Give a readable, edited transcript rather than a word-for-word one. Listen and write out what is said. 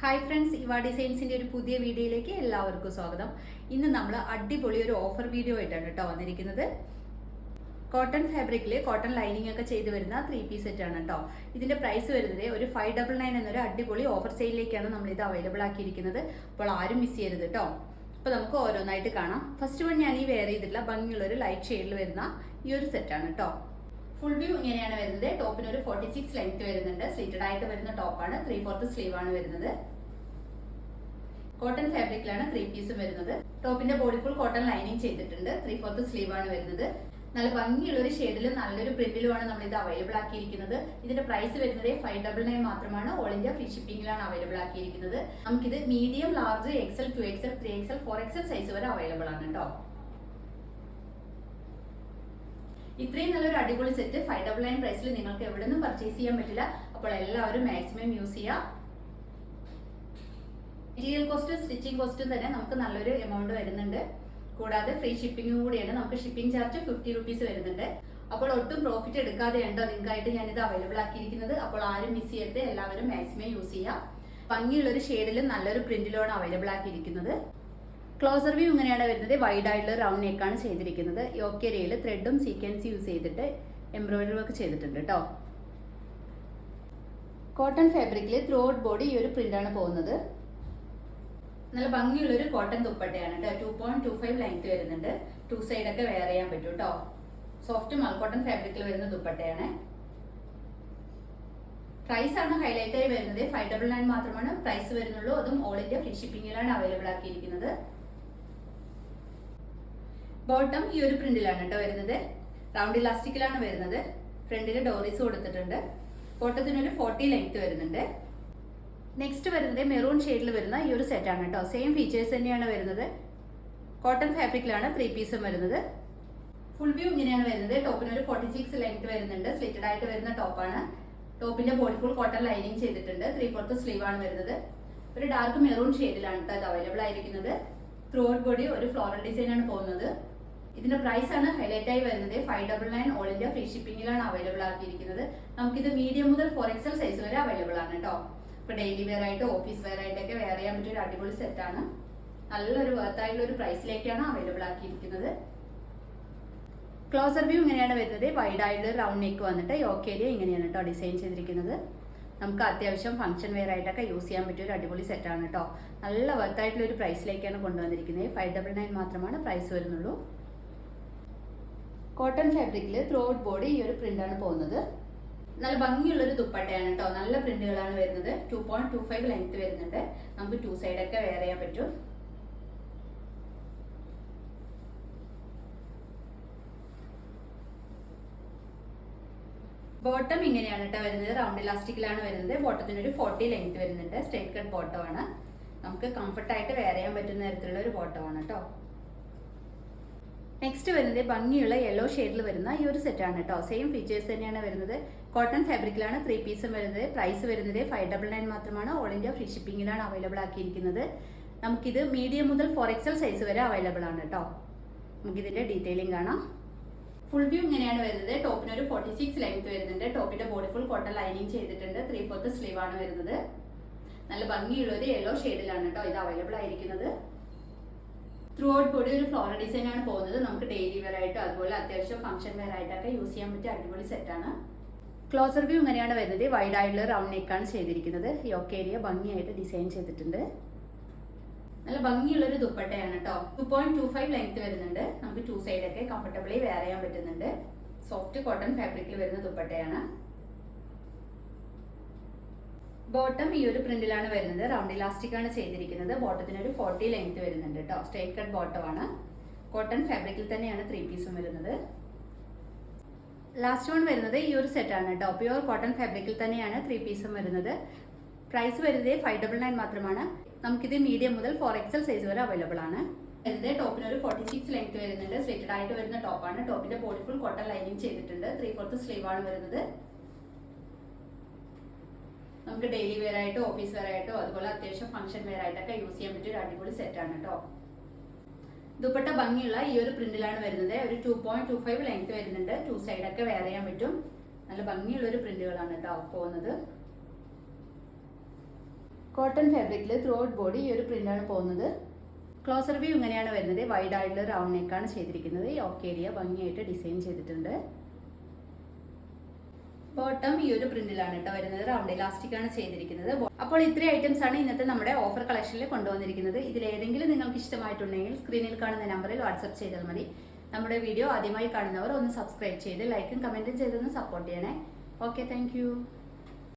Hi friends, ഇവ ഡിസൈൻസിന്റെ ഒരു പുതിയ വീഡിയോയിലേക്ക് എല്ലാവർക്കും സ്വാഗതം. ഇന്ന് നമ്മൾ അടിപൊളി ഒരു ഓഫർ വീഡിയോ ആയിട്ടാണ് കേട്ടോ വന്നിരിക്കുന്നത്. കോട്ടൺ ഫാബ്രിക്കിൽ കോട്ടൺ ലൈനിങ് ഒക്കെ ചെയ്ത് വരുന്ന 3-piece സെറ്റ് ആണ് കേട്ടോ. ഇതിന്റെ പ്രൈസ് വരുന്നത് ഒരു 599 എന്നൊരു അടിപൊളി ഓഫർ സെയിലിലേക്കാണ് നമ്മൾ ഇത് അവൈലബിൾ ആക്കിയിരിക്കുന്നത്. അപ്പോൾ ആരും മിസ് ചെയ്യരുത് കേട്ടോ. അപ്പോൾ നമുക്ക് ഓരോന്നായിട്ട് കാണാം. ഫസ്റ്റ് വൺ ഞാൻ ഈ വെയർ ചെയ്തിട്ടുള്ള ഭംഗിയുള്ള ഒരു ലൈറ്റ് ഷെയ്ഡിൽ വരുന്ന ഈ ഒരു സെറ്റാണ് കേട്ടോ. ഫുൾ വ്യൂ ഇങ്ങനെയാണ് വരുന്നത്. ടോപ്പിന് ഒരു 46 ലെങ്ത് വരുന്നുണ്ട്. സ്ലിറ്റഡ് ആയിട്ട് വരുന്ന ടോപ്പാണ്. 3/4 സ്ലീവ് ആണ് വരുന്നത്. കോട്ടൺ ഫാബ്രിക്കിലാണ് 3-piece വരുന്നത്. ടോപ്പിന്റെ ബോഡി ഫുൾ കോട്ടൺ ലൈനിങ് ചെയ്തിട്ടുണ്ട്. 3/4 സ്ലീവ് ആണ് വരുന്നത്. നല്ല ഭംഗിയുള്ള ഒരു ഷെയ്ഡിലും നല്ലൊരു പ്രിന്റിലുമാണ് നമ്മൾ ഇത് അവൈലബിൾ ആക്കിയിരിക്കുന്നത്. ഇതിന്റെ പ്രൈസ് വരുന്നത് 599 മാത്രമാണ്. ഓൾ ഇന്ത്യ ഫ്രീ ഷിപ്പിംഗിലാണ് അവൈലബിൾ ആക്കിയിരിക്കുന്നത്. നമുക്കിത് medium, large, XL, 2XL, 3XL, 4XL size വരെ അവൈലബിൾ ആണ് കേട്ടോ. ഇത്രയും നല്ലൊരു അടിപൊളി സെറ്റ് 599 പ്രൈസിൽ നിങ്ങൾക്ക് എവിടെ നിന്നും പർച്ചേസ് ചെയ്യാൻ പറ്റില്ല. അപ്പോൾ എല്ലാവരും മാക്സിമം യൂസ് ചെയ്യുക. മെറ്റീരിയൽ കോസ്റ്റും സ്റ്റിച്ചിങ് കോസ്റ്റും തന്നെ നമുക്ക് നല്ലൊരു എമൗണ്ട് വരുന്നുണ്ട്. കൂടാതെ ഫ്രീ ഷിപ്പിംഗും കൂടിയാണ്. നമുക്ക് ഷിപ്പിംഗ് ചാർജ് 50 റുപ്പീസ് വരുന്നുണ്ട്. അപ്പോൾ ഒട്ടും പ്രോഫിറ്റ് എടുക്കാതെ ഉണ്ടോ നിങ്ങൾക്കായിട്ട് ഞാനിത് അവൈലബിൾ ആക്കിയിരിക്കുന്നത്. അപ്പോൾ ആരും മിസ് ചെയ്യരുത്, എല്ലാവരും മാക്സിമം യൂസ് ചെയ്യുക. ഭംഗിയുള്ളൊരു ഷെയ്ഡിലും നല്ലൊരു പ്രിന്റിലുമാണ് അവൈലബിൾ ആക്കിയിരിക്കുന്നത്. ക്ലോസർ വ്യൂ ഇങ്ങനെയാണ് വരുന്നത്. വൈഡ് ആയിട്ടുള്ള റൗണ്ട് നെക്കാണ് ചെയ്തിരിക്കുന്നത്. യോക്ക് ഏരിയയിൽ ത്രെഡും സീക്വൻസ് യൂസ് ചെയ്തിട്ട് എംബ്രോയിഡറി വർക്ക് ചെയ്തിട്ടുണ്ട് കേട്ടോ. കോട്ടൺ ഫാബ്രിക്കിൽ ത്രൂ ഔട്ട് ബോഡി ഈ ഒരു പ്രിന്റാണ് പോകുന്നത്. നല്ല ഭംഗിയുള്ളൊരു കോട്ടൺ ദുപ്പട്ടയാണ് കേട്ടോ. 2.25 ലെങ്ത് വരുന്നുണ്ട്. 2 സൈഡൊക്കെ വെയർ ചെയ്യാൻ പറ്റും കേട്ടോ. സോഫ്റ്റ് മൽക്കോട്ടൺ ഫാബ്രിക്കിൽ വരുന്ന ദുപ്പട്ടയാണ്. പ്രൈസ് ആണ് ഹൈലൈറ്റ് ആയി വരുന്നത്. 599 മാത്രമാണ് പ്രൈസ് വരുന്നുള്ളൂ. അതും ഓൾ ഇന്ത്യ ഫ്രീ ഷിപ്പിംഗിലാണ് അവൈലബിൾ ആക്കിയിരിക്കുന്നത്. ബോട്ടം ഈ ഒരു പ്രിന്റിലാണ് കേട്ടോ വരുന്നത്. റൗണ്ട് ഇലാസ്റ്റിക്കിലാണ് വരുന്നത്. ഫ്രണ്ടിൽ ഡോറീസ് കൊടുത്തിട്ടുണ്ട്. ബോട്ടത്തിനൊരു 40 ലെങ്ത് വരുന്നുണ്ട്. നെക്സ്റ്റ് വരുന്നത് മെറൂൺ ഷെയ്ഡിൽ വരുന്ന ഈ ഒരു സെറ്റാണ് കേട്ടോ. സെയിം ഫീച്ചേഴ്സ് തന്നെയാണ് വരുന്നത്. കോട്ടൺ ഫാബ്രിക്കിലാണ് 3-piece വരുന്നത്. ഫുൾ വ്യൂ ഇങ്ങനെയാണ് വരുന്നത്. ടോപ്പിന് ഒരു 46 ലെങ്ത് വരുന്നുണ്ട്. സ്ലിറ്റഡ് ആയിട്ട് വരുന്ന ടോപ്പാണ്. ടോപ്പിന്റെ ബോഡി ഫുൾ കോട്ടൺ ലൈനിങ് ചെയ്തിട്ടുണ്ട്. 3/4 സ്ലീവ് ആണ് വരുന്നത്. ഒരു ഡാർക്ക് മെറൂൺ ഷെയ്ഡിലാണ് കേട്ടോ ഇത് അവൈലബിൾ ആയിരിക്കുന്നത്. ത്രൂ ഔട്ട് ബോഡി ഒരു ഫ്ലോറൽ ഡിസൈൻ ആണ് പോകുന്നത്. ഇതിന്റെ പ്രൈസ് ആണ് ഹൈലൈറ്റ് ആയി വരുന്നത്. 599 ഓൾ ഇന്ത്യ ഫ്രീ ഷിപ്പിംഗിലാണ് അവൈലബിൾ ആക്കിയിരിക്കുന്നത്. നമുക്കിത് മീഡിയം മുതൽ 4XL സൈസ് വരെ അവൈലബിൾ ആണ് കേട്ടോ. ഇപ്പൊ ഡെയിലി വെയർ ആയിട്ട്, ഓഫീസ് വെയർ ആയിട്ടൊക്കെ വെയർ ചെയ്യാൻ പറ്റിയ ഒരു അടിപൊളി സെറ്റാണ്. നല്ലൊരു വർത്തായിട്ടുള്ള ഒരു പ്രൈസിലേക്കാണ് അവൈലബിൾ ആക്കിയിരിക്കുന്നത്. ക്ലോസർ വ്യൂ ഇങ്ങനെയാണ് വരുന്നത്. വൈഡ് ആയിട്ട് റൗണ്ട് നെക്ക് വന്നിട്ട് യോക്ക് ഏരിയ ഇങ്ങനെയാണ് കേട്ടോ ഡിസൈൻ ചെയ്തിരിക്കുന്നത്. നമുക്ക് അത്യാവശ്യം ഫംഗ്ഷൻ വെയർ ആയിട്ടൊക്കെ യൂസ് ചെയ്യാൻ പറ്റിയ ഒരു അടിപൊളി സെറ്റാണ് കേട്ടോ. നല്ല വർത്തായിട്ടുള്ള ഒരു പ്രൈസിലേക്കാണ് കൊണ്ടുവന്നിരിക്കുന്നത്. 599 മാത്രമാണ് പ്രൈസ് വരുന്നുള്ളൂ. കോട്ടൺ ഫാബ്രിക്കിൽ ത്രൂ ഔട്ട് ബോഡി ഈ ഒരു പ്രിന്റാണ് പോകുന്നത്. നല്ല ഭംഗിയുള്ളൊരു ദുപ്പട്ടയാണ് കേട്ടോ. നല്ല പ്രിന്റുകളാണ് വരുന്നത്. 2.25 ലെങ്ത് വരുന്നുണ്ട്. നമുക്ക് 2 സൈഡൊക്കെ വെയർ ചെയ്യാൻ പറ്റും. ബോട്ടം ഇങ്ങനെയാണ് കേട്ടോ വരുന്നത്. റൗണ്ട് ഇലാസ്റ്റിക്കിലാണ് വരുന്നത്. ബോട്ടത്തിന് ഒരു 40 ലെങ്ത് വരുന്നുണ്ട്. സ്ട്രൈറ്റ് കട്ട് ബോട്ടമാണ്. നമുക്ക് കംഫർട്ടായിട്ട് വെയർ ചെയ്യാൻ പറ്റുന്ന തരത്തിലുള്ള ഒരു ബോട്ടമാണ് കേട്ടോ. നെക്സ്റ്റ് വരുന്നത് ഭംഗിയുള്ള യെല്ലോ ഷെയ്ഡിൽ വരുന്ന ഈ ഒരു സെറ്റാണ് കേട്ടോ. സെയിം ഫീച്ചേഴ്സ് തന്നെയാണ് വരുന്നത്. കോട്ടൺ ഫാബ്രിക്കിലാണ് 3-piece വരുന്നത്. പ്രൈസ് വരുന്നത് 599 മാത്രമാണ്. ഓൾ ഇന്ത്യ ഫ്രീ ഷിപ്പിംഗിലാണ് അവൈലബിൾ ആക്കിയിരിക്കുന്നത്. നമുക്കിത് മീഡിയം മുതൽ 4XL സൈസ് വരെ അവൈലബിൾ ആണ് കേട്ടോ. നമുക്കിതിന്റെ ഡീറ്റെയിലിംഗ് കാണാം. ഫുൾ വ്യൂ ഇങ്ങനെയാണ് വരുന്നത്. ടോപ്പിന് ഒരു 46 ലെങ്ത് വരുന്നുണ്ട്. ടോപ്പിന്റെ ബോഡി ഫുൾ കോട്ടൺ ലൈനിങ് ചെയ്തിട്ടുണ്ട്. 3/4 സ്ലീവ് ആണ് വരുന്നത്. നല്ല ഭംഗിയുള്ള ഒരു യെല്ലോ ഷെയ്ഡിലാണ് കേട്ടോ ഇത് അവൈലബിൾ ആയിരിക്കുന്നത്. ത്രൂ ഔട്ട് ബോഡി ഒരു ഫ്ലോറൽ ഡിസൈൻ ആണ് പോകുന്നത്. നമുക്ക് ഡെയിലി വെയർ ആയിട്ടോ അതുപോലെ അത്യാവശ്യം ഫംഗ്ഷൻ വെയർ ആയിട്ടൊക്കെ യൂസ് ചെയ്യാൻ പറ്റിയ അടിപൊളി സെറ്റാണ്. ക്ലോസർ വ്യൂ ഇങ്ങനെയാണ് വരുന്നത്. വൈഡ് ആയിട്ടുള്ള റൗണ്ട് നെക്കാണ് ചെയ്തിരിക്കുന്നത്. യോക്ക് ഏരിയ ഭംഗിയായിട്ട് ഡിസൈൻ ചെയ്തിട്ടുണ്ട്. നല്ല ഭംഗിയുള്ളൊരു ദുപ്പട്ടയാണ് കേട്ടോ. 2.25 ലെങ്ത് വരുന്നുണ്ട്. നമുക്ക് 2 സൈഡൊക്കെ കംഫർട്ടബിളി വെയർ ചെയ്യാൻ പറ്റുന്നുണ്ട്. സോഫ്റ്റ് കോട്ടൺ ഫാബ്രിക്കിൽ വരുന്ന ദുപ്പട്ടയാണ്. ബോട്ടം ഈ ഒരു പ്രിന്റിലാണ് വരുന്നത്. റൗണ്ട് ഇലാസ്റ്റിക് ആണ് ചെയ്തിരിക്കുന്നത്. ബോട്ടത്തിന് ഒരു 40 ലെങ്ത് വരുന്നുണ്ട് കേട്ടോ. Straight cut ബോട്ടമാണ്. കോട്ടൺ ഫാബ്രിക്കിൽ തന്നെയാണ് 3-piece വരുന്നത്. ലാസ്റ്റ് വൺ വരുന്നത് ഈ ഒരു സെറ്റാണ് കേട്ടോ. പ്യുവർ കോട്ടൺ ഫാബ്രിക്കിൽ തന്നെയാണ് 3-piece വരുന്നത്. പ്രൈസ് വരുന്നത് 599 മാത്രമാണ്. നമുക്കിത് മീഡിയം മുതൽ 4XL സൈസ് വരെ അവൈലബിൾ ആണ്. ടോപ്പിന് ഒരു 46 ലെങ്ത് വരുന്നുണ്ട്. സ്ലിറ്റഡ് ആയിട്ട് വരുന്ന ടോപ്പാണ്. ടോപ്പിന്റെ ബോഡി ഫുൾ കോട്ടൺ ലൈനിങ് ചെയ്തിട്ടുണ്ട്. 3/4 സ്ലീവ് ആണ് വരുന്നത്. നമുക്ക് ഡെയിലി വെയർ ആയിട്ടോ ഓഫീസ് വെയർ ആയിട്ടോ അതുപോലെ അത്യാവശ്യം ഫംഗ്ഷൻ വെയർ ആയിട്ടൊക്കെ യൂസ് ചെയ്യാൻ പറ്റിയ ഒരു അടിപൊളി സെറ്റാണ് കേട്ടോ. ദുപ്പട്ട ഭംഗിയുള്ള ഈ ഒരു പ്രിന്റിലാണ് വരുന്നത്. ഒരു 2.25 ലെങ്ത് വരുന്നുണ്ട്. 2 സൈഡൊക്കെ വെയർ ചെയ്യാൻ പറ്റും. നല്ല ഭംഗിയുള്ള ഒരു പ്രിന്റുകളാണ് കേട്ടോ പോകുന്നത്. കോട്ടൺ ഫാബ്രിക്കിൽ ത്രൂ ഔട്ട് ബോഡി ഈ ഒരു പ്രിന്റാണ് പോകുന്നത്. ക്ലോസർ വ്യൂ ഇങ്ങനെയാണ് വരുന്നത്. വൈഡ് ആയിട്ടുള്ള റൗണ്ട് നെക്കാണ് ചെയ്തിരിക്കുന്നത്. യോക്ക് ഏരിയ ഭംഗിയായിട്ട് ഡിസൈൻ ചെയ്തിട്ടുണ്ട്. ബോട്ടം ഈ ഒരു പ്രിന്റിലാണ് കേട്ടോ വരുന്നത്. റൗണ്ട് ഇലാസ്റ്റിക് ആണ് ചെയ്തിരിക്കുന്നത്. അപ്പോൾ ഇത്രയും ഐറ്റംസ് ആണ് ഇന്നത്തെ നമ്മുടെ ഓഫർ കളക്ഷനിൽ കൊണ്ടുവന്നിരിക്കുന്നത്. ഇതിൽ ഏതെങ്കിലും നിങ്ങൾക്ക് ഇഷ്ടമായിട്ടുണ്ടെങ്കിൽ സ്ക്രീനിൽ കാണുന്ന നമ്പറിൽ വാട്സ്ആപ്പ് ചെയ്താൽ മതി. നമ്മുടെ വീഡിയോ ആദ്യമായി കാണുന്നവർ ഒന്ന് സബ്സ്ക്രൈബ് ചെയ്ത് ലൈക്കും കമന്റും ചെയ്തൊന്ന് സപ്പോർട്ട് ചെയ്യണേ. Okay, thank